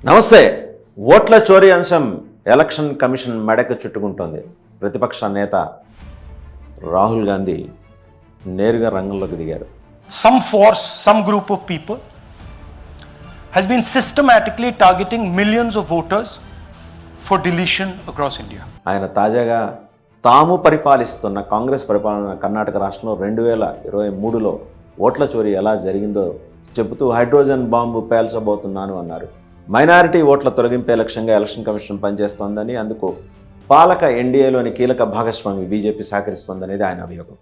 నమస్తే. ఓట్ల చోరీ అంశం ఎలక్షన్ కమిషన్ మెడకు చుట్టుకుంటోంది. ప్రతిపక్ష నేత రాహుల్ గాంధీ నేరుగా రంగంలోకి దిగారు. Some force, some group of people has been systematically targeting millions of voters for deletion across India. ఆయన తాజాగా తాము పరిపాలిస్తున్న కాంగ్రెస్ పరిపాలన కర్ణాటక రాష్ట్రంలో 2023లో ఓట్ల చోరీ ఎలా జరిగిందో చెబుతూ హైడ్రోజన్ బాంబు పేల్చబోతున్నాను అన్నారు. మైనారిటీ ఓట్ల తొలగింపే లక్ష్యంగా ఎలక్షన్ కమిషన్ పనిచేస్తోందని, అందుకు పాలక ఎన్డీఏలోని కీలక భాగస్వామి బీజేపీ సహకరిస్తోందనేది ఆయన అభియోగం.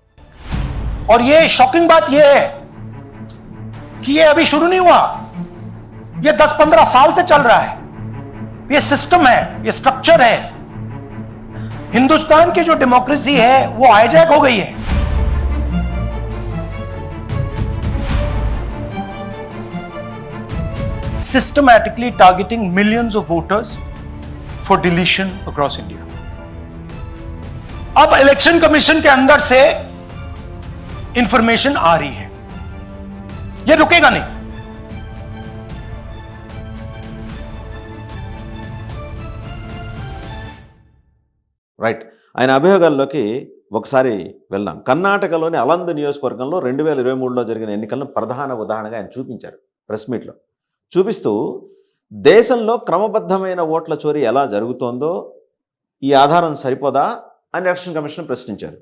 और ये शॉकिंग बात ये है कि ये अभी शुरू नहीं हुआ, ये 10-15 साल से चल रहा है. ये सिस्टम है, ये स्ट्रक्चर है. हिंदुस्तान की जो डेमोक्रेसी है वो हाईजैक हो गई है. Systematically targeting millions of voters for deletion across India. अब इलेक्शन कमीशन के अंदर से इंफॉर्मेशन आ रही है, ये रुकेगा नहीं. రైట్. ఆయన అభియోగాల్లోకి ఒకసారి వెళ్దాం. కర్ణాటకలోని అలంద్ నియోజకవర్గంలో 2023లో జరిగిన ఎన్నికలను ప్రధాన ఉదాహరణగా ఆయన చూపించారు ప్రెస్ మీట్లో. చూపిస్తూ దేశంలో క్రమబద్ధమైన ఓట్ల చోరీ ఎలా జరుగుతోందో ఈ ఆధారం సరిపోదా అని ఎలక్షన్ కమిషన్ ప్రశ్నించారు.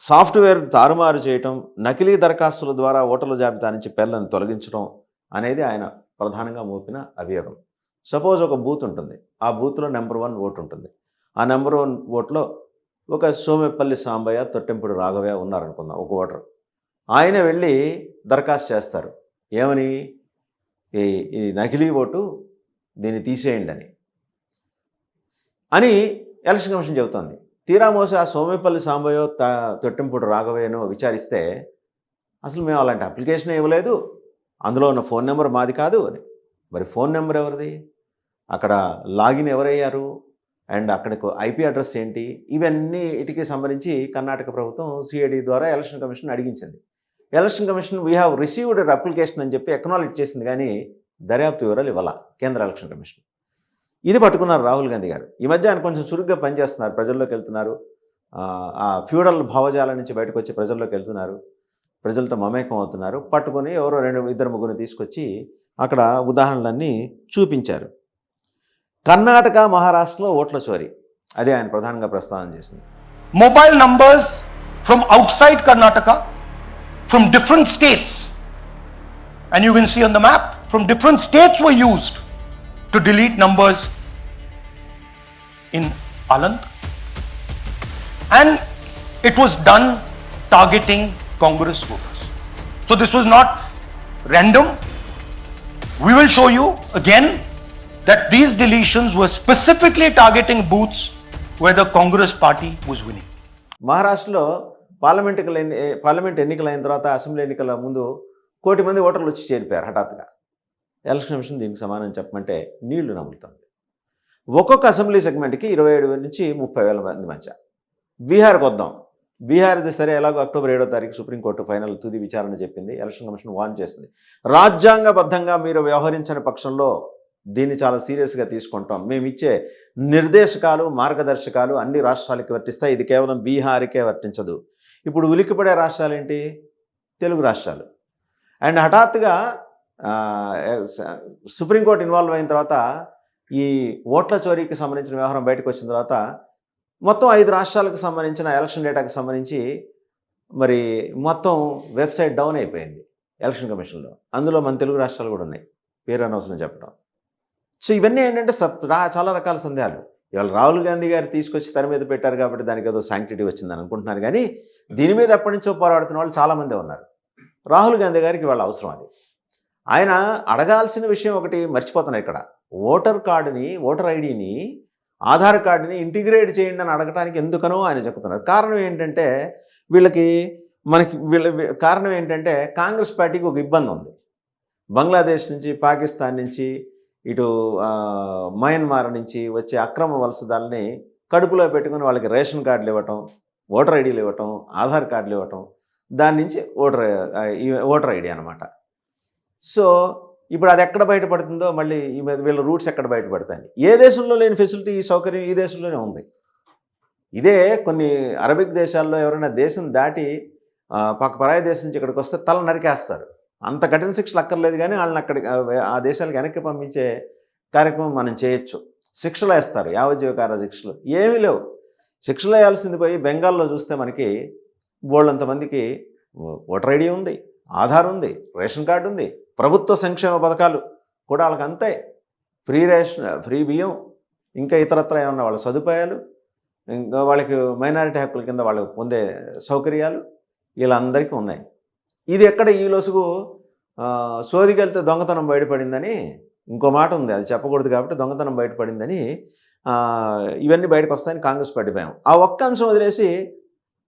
సాఫ్ట్వేర్ తారుమారు చేయటం, నకిలీ దరఖాస్తుల ద్వారా ఓటర్ల జాబితా నుంచి పేర్లను తొలగించడం అనేది ఆయన ప్రధానంగా మోపిన అభియోగం. సపోజ్ ఒక బూత్ ఉంటుంది, ఆ బూత్లో నెంబర్ 1 ఓటు ఉంటుంది. ఆ నెంబర్ 1 ఓట్లో ఒక సోమేపల్లి సాంబయ్య, తొట్టెంపుడు రాఘవయ్య ఉన్నారనుకుందాం, ఒక ఓటర్. ఆయన వెళ్ళి దరఖాస్తు చేస్తారు, ఏమని, ఈ నకిలీ ఓటు దీన్ని తీసేయండి అని ఎలక్షన్ కమిషన్ చెబుతోంది. తీరా మోసి ఆ సోమేపల్లి సాంబయ్యో తొట్టెంపుడు రాఘవయ్యనో విచారిస్తే అసలు మేము అలాంటి అప్లికేషన్ ఇవ్వలేదు, అందులో ఉన్న ఫోన్ నెంబర్ మాది కాదు అని. మరి ఫోన్ నెంబర్ ఎవరిది, అక్కడ లాగిన్ ఎవరయ్యారు, అండ్ అక్కడికి ఐపీ అడ్రస్ ఏంటి, ఇవన్నీ వీటికి సంబంధించి కర్ణాటక ప్రభుత్వం సిఐడి ద్వారా ఎలక్షన్ కమిషన్ అడిగించింది. Election commission we have received application అని చెప్పి ఎక్నాలెడ్జ్ చేసింది, కానీ దర్యాప్తు వివరాలు ఇవ్వాల కేంద్ర ఎలక్షన్ కమిషన్. ఇది పట్టుకున్నారు రాహుల్ గాంధీ గారు. ఈ మధ్య ఆయన కొంచెం చురుగ్గా పనిచేస్తున్నారు, ప్రజల్లోకి వెళ్తున్నారు, ఆ ఫ్యూడల్ భావజాలం నుంచి బయటకు వచ్చి ప్రజల్లోకి వెళ్తున్నారు, ప్రజలతో మమేకం అవుతున్నారు. పట్టుకొని ఎవరో 2-3 తీసుకొచ్చి అక్కడ ఉదాహరణలన్నీ చూపించారు. కర్ణాటక, మహారాష్ట్రలో ఓట్ల చోరీ, అదే ఆయన ప్రధానంగా ప్రస్తావన చేసింది. Mobile numbers from outside Karnataka, from different states, and you can see on the map, from different states were used to delete numbers in Aland, and it was done targeting Congress voters. So this was not random. We will show you again that these deletions were specifically targeting booths where the Congress party was winning. మహారాష్ట్రలో parliament ఎన్నికలైన తర్వాత, assembly ఎన్నికల ముందు 1 కోటి మంది ఓటర్లు వచ్చి చేరిపోయారు హఠాత్తుగా. Election commission దీనికి సమానం చెప్పమంటే నీళ్లు నమ్ముతుంది. ఒక్కొక్క అసెంబ్లీ సెగ్మెంట్కి 27 నుంచి 30,000 మంది మధ్య. బీహార్కి వద్దాం. బీహార్ది సరే, ఎలాగో అక్టోబర్ 7వ తారీఖు సుప్రీంకోర్టు ఫైనల్ తుది విచారణ చెప్పింది. ఎలక్షన్ కమిషన్ వార్న్ చేసింది, రాజ్యాంగబద్ధంగా మీరు వ్యవహరించని పక్షంలో దీన్ని చాలా సీరియస్గా తీసుకుంటాం. మేము ఇచ్చే నిర్దేశకాలు, మార్గదర్శకాలు అన్ని రాష్ట్రాలకి వర్తిస్తాయి, ఇది కేవలం బీహార్కే వర్తించదు. ఇప్పుడు ఉలిక్కిపడే రాష్ట్రాలు ఏంటి, తెలుగు రాష్ట్రాలు. అండ్ హఠాత్తుగా సుప్రీంకోర్టు ఇన్వాల్వ్ అయిన తర్వాత, ఈ ఓట్ల చోరీకి సంబంధించిన వ్యవహారం బయటకు వచ్చిన తర్వాత, మొత్తం 5 రాష్ట్రాలకు సంబంధించిన ఎలక్షన్ డేటాకి సంబంధించి మరి మొత్తం వెబ్సైట్ డౌన్ అయిపోయింది ఎలక్షన్ కమిషన్లో. అందులో మన తెలుగు రాష్ట్రాలు కూడా ఉన్నాయి, పేరు అనవసరం చెప్పడం. సో ఇవన్నీ ఏంటంటే చాలా రకాల సందేహాలు. ఇవాళ రాహుల్ గాంధీ గారు తీసుకొచ్చి తన మీద పెట్టారు కాబట్టి దానికి ఏదో శాంక్టిటీ వచ్చిందని అనుకుంటున్నారు, కానీ దీని మీద ఎప్పటి నుంచో పోరాడుతున్న వాళ్ళు చాలామంది ఉన్నారు. రాహుల్ గాంధీ గారికి వాళ్ళ అవసరం అది. ఆయన అడగాల్సిన విషయం ఒకటి మర్చిపోతున్నారు ఇక్కడ. ఓటర్ ఐడిని, ఆధార్ కార్డుని ఇంటిగ్రేట్ చేయండి అని అడగటానికి ఎందుకనో ఆయన చెప్తున్నారు. కారణం ఏంటంటే కాంగ్రెస్ పార్టీకి ఒక ఇబ్బంది ఉంది. బంగ్లాదేశ్ నుంచి, పాకిస్తాన్ నుంచి, ఇటు మయన్మార్ నుంచి వచ్చే అక్రమ వలసదాలని కడుపులో పెట్టుకుని వాళ్ళకి రేషన్ కార్డులు ఇవ్వటం, ఓటర్ ఐడీలు ఇవ్వటం, ఆధార్ కార్డులు ఇవ్వటం, దాని నుంచి ఓటర్ ఐడి అనమాట. సో ఇప్పుడు అది ఎక్కడ బయటపడుతుందో మళ్ళీ ఈ మీద వీళ్ళ రూట్స్ ఎక్కడ బయటపడతాయని. ఏ దేశంలో లేని ఫెసిలిటీ ఈ సౌకర్యం ఈ దేశంలోనే ఉంది. ఇదే కొన్ని అరబిక్ దేశాల్లో ఎవరైనా దేశం దాటి పక్క పరాయి దేశం నుంచి ఇక్కడికి వస్తే తల నరికేస్తారు. అంత కఠిన శిక్షలు అక్కర్లేదు కానీ వాళ్ళని అక్కడికి ఆ దేశాలకు వెనక్కి పంపించే కార్యక్రమం మనం చేయొచ్చు. శిక్షలు వేస్తారు, యావజ్జీవకార శిక్షలు ఏమీ లేవు. శిక్షలు వేయాల్సింది పోయి బెంగాల్లో చూస్తే మనకి బోళ్ళంతమందికి ఓటర్ ఐడి ఉంది, ఆధార్ ఉంది, రేషన్ కార్డు ఉంది, ప్రభుత్వ సంక్షేమ పథకాలు కూడా వాళ్ళకి అంతే, ఫ్రీ రేషన్, ఫ్రీ బియ్యం, ఇంకా ఇతరత్ర ఏమన్నా వాళ్ళ సదుపాయాలు, ఇంకా వాళ్ళకి మైనారిటీ హక్కుల కింద వాళ్ళకి పొందే సౌకర్యాలు వీళ్ళందరికీ ఉన్నాయి. ఇది ఎక్కడ ఈ లొసుగు సోదికెళ్తే దొంగతనం బయటపడిందని ఇంకో మాట ఉంది, అది చెప్పకూడదు కాబట్టి దొంగతనం బయటపడిందని ఇవన్నీ బయటకు వస్తాయని కాంగ్రెస్ పార్టీ భయం. ఆ ఒక్క అంశం వదిలేసి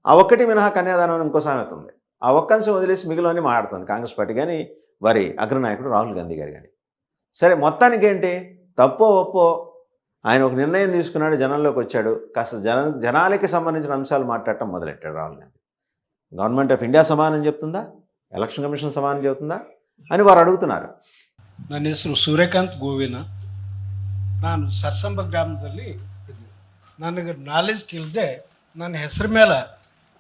ఆ ఒక్కటి మినహా కన్యాదానం అని ఇంకో సామెత ఉంది. ఆ ఒక్క అంశం వదిలేసి మిగిలినవన్నీ మాట్లాడుతుంది కాంగ్రెస్ పార్టీ కానీ వారి అగ్రనాయకుడు రాహుల్ గాంధీ గారు కానీ. సరే, మొత్తానికి ఏంటి, తప్పో ఒప్పో ఆయన ఒక నిర్ణయం తీసుకున్నాడు, జనంలోకి వచ్చాడు, కాస్త జనాలకి సంబంధించిన అంశాలు మాట్లాడటం మొదలెట్టాడు Rahul Gandhi. Government of India సమానం చెప్తుందా, ఎలక్షన్ కమిషన్ సమానం చెబుతుందా అని వారు అడుగుతున్నారు. ನನ್ನ ಹೆಸರು ಸೂರ್ಯಕಾಂತ್ ಗೋವಿನ. ನಾನು ಸರ್ಸಂಬ ಗ್ರಾಮದಲ್ಲಿ ಇದ್ದೆ. ನನಗೆ ನಾಲೆಜ್ ಇಲ್ಲದೆ ನನ್ನ ಹೆಸರು ಮೇಲೆ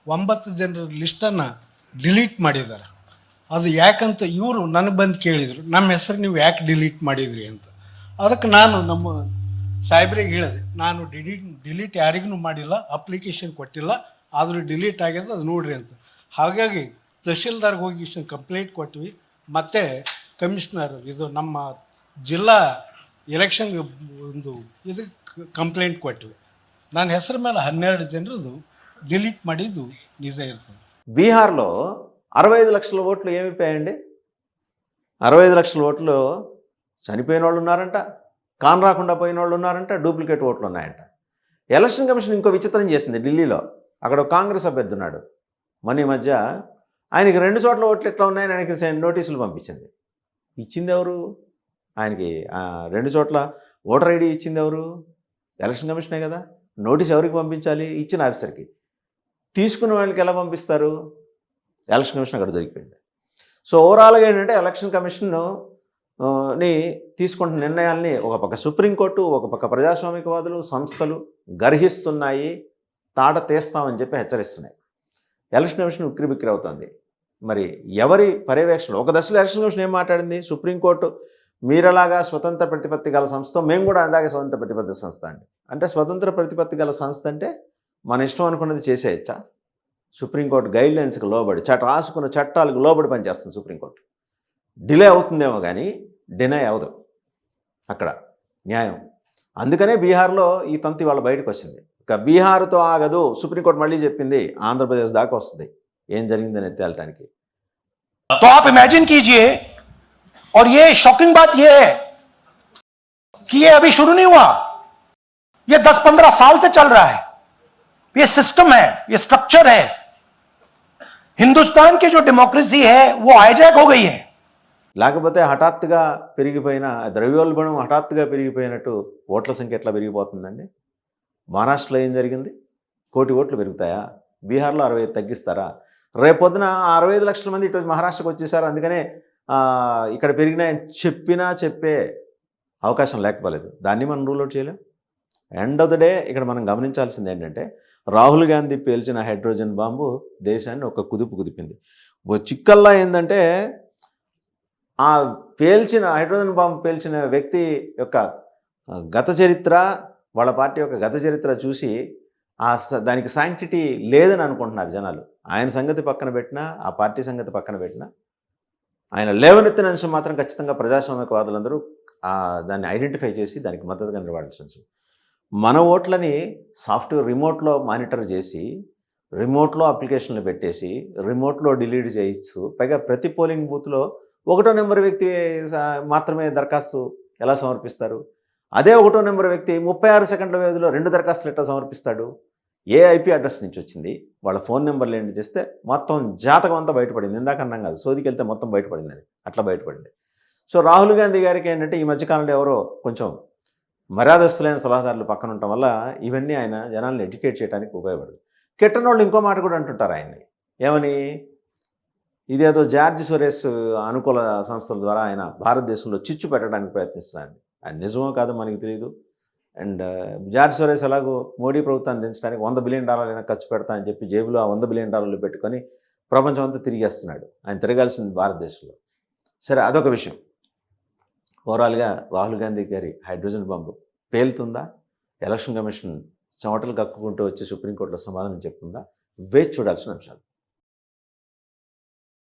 9 ಜನರ ಲಿಸ್ಟನ್ನು ಡಿಲೀಟ್ ಮಾಡಿದ್ದಾರೆ. ಅದು ಯಾಕಂತ ಇವರು ನನಗೆ ಬಂದು ಕೇಳಿದರು, ನಮ್ಮ ಹೆಸರು ನೀವು ಯಾಕೆ ಡಿಲೀಟ್ ಮಾಡಿದ್ರಿ ಅಂತ. ಅದಕ್ಕೆ ನಾನು ನಮ್ಮ ಸಾಹೇಬ್ರಿಗೆ ಹೇಳಿದೆ, ನಾನು ಡಿಲೀಟ್ ಯಾರಿಗೂ ಮಾಡಿಲ್ಲ, ಅಪ್ಲಿಕೇಶನ್ ಕೊಟ್ಟಿಲ್ಲ, ಆದರೂ ಡಿಲೀಟ್ ಆಗ್ಯದ, ಅದು ನೋಡ್ರಿ ಅಂತ. ಹಾಗಾಗಿ ತಹಶೀಲ್ದಾರ್ಗೆ ಹೋಗಿ ಕಂಪ್ಲೇಂಟ್ ಕೊಟ್ವಿ. ಮತ್ತು ಕಮಿಷನರ್ ಇದು ನಮ್ಮ ಜಿಲ್ಲಾ ಎಲೆಕ್ಷನ್ ಒಂದು ಇದಕ್ಕೆ ಕಂಪ್ಲೇಂಟ್ ಕೊಟ್ವಿ. ನನ್ನ ಹೆಸರು ಮೇಲೆ 12 ಜನರದು ಡಿಲೀಟ್ ಮಾಡಿದ್ದು ನಿಜ ಇರ್ತದೆ. బీహార్లో 65 లక్షల ఓట్లు ఏమైపోయాయండి? 65 లక్షల ఓట్లు చనిపోయిన వాళ్ళు ఉన్నారంట, కాన్ రాకుండా పోయిన వాళ్ళు ఉన్నారంట, డూప్లికేట్ ఓట్లు ఉన్నాయంట. ఎలక్షన్ కమిషన్ ఇంకో విచిత్రం చేసింది ఢిల్లీలో. అక్కడ ఒక కాంగ్రెస్ అభ్యర్థి ఉన్నాడు, మన ఈ మధ్య ఆయనకి 2 చోట్ల ఓట్లు ఎట్లా ఉన్నాయని ఆయనకి నోటీసులు పంపించింది. ఇచ్చింది ఎవరు? ఆయనకి 2 చోట్ల ఓటర్ ఐడి ఇచ్చింది ఎవరు? ఎలక్షన్ కమిషనే కదా. నోటీస్ ఎవరికి పంపించాలి? ఇచ్చిన ఆఫీసర్కి. తీసుకున్న వాళ్ళకి ఎలా పంపిస్తారు? ఎలక్షన్ కమిషన్ అక్కడ దొరికిపోయింది. సో ఓవరాల్గా ఏంటంటే ఎలక్షన్ కమిషన్ని తీసుకుంటున్న నిర్ణయాల్ని ఒక పక్క సుప్రీంకోర్టు, ఒక పక్క ప్రజాస్వామికవాదులు, సంస్థలు గర్హిస్తున్నాయి, తాట తీస్తామని చెప్పి హెచ్చరిస్తున్నాయి. ఎలక్షన్ కమిషన్ ఉక్కిరిబిక్కిరి అవుతుంది. మరి ఎవరి పర్యవేక్షణ? ఒక దశలో ఎలక్షన్ కమిషన్ ఏం మాట్లాడింది? సుప్రీంకోర్టు మీరలాగా స్వతంత్ర ప్రతిపత్తి గల సంస్థ, మేము కూడా అలాగే స్వతంత్ర ప్రతిపత్తి సంస్థ అండి. అంటే స్వతంత్ర ప్రతిపత్తి గల సంస్థ అంటే మన ఇష్టం అనుకున్నది చేసేయచ్చా? సుప్రీంకోర్టు గైడ్లైన్స్కి లోబడి, రాసుకున్న చట్టాలకు లోబడి పనిచేస్తుంది సుప్రీంకోర్టు. డిలే అవుతుందేమో కానీ డినై అవ్వదు అక్కడ న్యాయం. అందుకనే బీహార్లో ఈ తంతు వాళ్ళ బయటకు వచ్చింది. ఇక బీహార్తో ఆగదు, సుప్రీంకోర్టు మళ్ళీ చెప్పింది, ఆంధ్రప్రదేశ్ దాకా వస్తుంది ఏం జరిగిందని తేలటానికి. तो आप इमेजिन कीजिए, और ये शॉकिंग बात ये है कि ये अभी शुरू नहीं हुआ, ये 10-15 साल से चल रहा है. ये सिस्टम है, ये स्ट्रक्चर है. हिंदुस्तान की जो डेमोक्रेसी है वो हाईजैक हो गई है. లేకపోతే హఠాత్తుగా పెరిగిపోయిన ద్రవ్యోల్బణం హఠాత్తుగా పెరిగిపోయినట్టు ఓట్ల సంఖ్య ఎట్లా పెరిగిపోతుందండి? మహారాష్ట్రలో ఏం జరిగింది? 1 కోటి ఓట్లు పెరుగుతాయా? బీహార్లో 65 తగ్గిస్తారా? రేపొద్దున 65 లక్షల మంది ఇటు మహారాష్ట్రకు వచ్చేసారు, అందుకనే ఇక్కడ పెరిగినాయని చెప్పే అవకాశం లేకపోలేదు. దాన్ని మనం రూల్ అవుట్ చేయలేం. ఎండ్ ఆఫ్ ద డే ఇక్కడ మనం గమనించాల్సింది ఏంటంటే, రాహుల్ గాంధీ పేల్చిన హైడ్రోజన్ బాంబు దేశాన్ని ఒక కుదిపింది. చిక్కల్లా ఏంటంటే, ఆ హైడ్రోజన్ బాంబు పేల్చిన వ్యక్తి యొక్క గత చరిత్ర, వాళ్ళ పార్టీ యొక్క గత చరిత్ర చూసి దానికి శాంక్టిటీ లేదని అనుకుంటున్నారు జనాలు. ఆయన సంగతి పక్కన పెట్టినా, ఆ పార్టీ సంగతి పక్కన పెట్టినా, ఆయన లేవనెత్తిన అంశం మాత్రం ఖచ్చితంగా ప్రజాస్వామికవాదులందరూ దాన్ని ఐడెంటిఫై చేసి దానికి మద్దతుగా నిలబడాల్సి. మన ఓట్లని సాఫ్ట్వేర్ రిమోట్లో మానిటర్ చేసి, రిమోట్లో అప్లికేషన్లు పెట్టేసి, రిమోట్లో డిలీట్ చేయొచ్చు. పైగా ప్రతి పోలింగ్ బూత్లో 1వ నెంబర్ వ్యక్తి మాత్రమే దరఖాస్తు ఎలా సమర్పిస్తారు? అదే 1వ నెంబర్ వ్యక్తి 36 సెకండ్ల వ్యవధిలో 2 దరఖాస్తులు ఎట్లా సమర్పిస్తాడు? ఏ ఐపీ అడ్రస్ నుంచి వచ్చింది, వాళ్ళ ఫోన్ నెంబర్లు ఏంటి చేస్తే మొత్తం జాతకం అంతా బయటపడింది. ఇందాక అన్నాం కాదు, సోదికెళ్తే మొత్తం బయటపడిందని, అట్లా బయటపడింది. సో రాహుల్ గాంధీ గారికి ఏంటంటే ఈ మధ్యకాలంలో ఎవరో కొంచెం మర్యాదస్తులైన సలహాదారులు పక్కన ఉండటం వల్ల ఇవన్నీ ఆయన జనాలను ఎడ్యుకేట్ చేయడానికి ఉపయోగపడదు. కిట్టనోళ్ళు ఇంకో మాట కూడా అంటుంటారు ఆయన్ని, ఏమని, ఇదేదో జార్జ్ సోరెస్ అనుకూల సంస్థల ద్వారా ఆయన భారతదేశంలో చిచ్చు పెట్టడానికి ప్రయత్నిస్తున్నాడు. అది నిజమో కాదో మనకి తెలియదు. అండ్ జార్జ్ సోరెస్ ఎలాగో మోడీ ప్రభుత్వాన్ని దించడానికి $100 బిలియన్ అయినా ఖర్చు పెడతా అని చెప్పి జేబులో ఆ $100 బిలియన్ పెట్టుకొని ప్రపంచం అంతా తిరిగేస్తున్నాడు. ఆయన తిరగాల్సింది భారతదేశంలో. సరే, అదొక విషయం. ఓవరాల్గా రాహుల్ గాంధీ గారి హైడ్రోజన్ బాంబు పేలుతుందా, ఎలక్షన్ కమిషన్ చెమటలు కక్కుకుంటూ వచ్చి సుప్రీంకోర్టులో సమాధానం చెప్తుందా, వేచి చూడాల్సిన అంశాలు.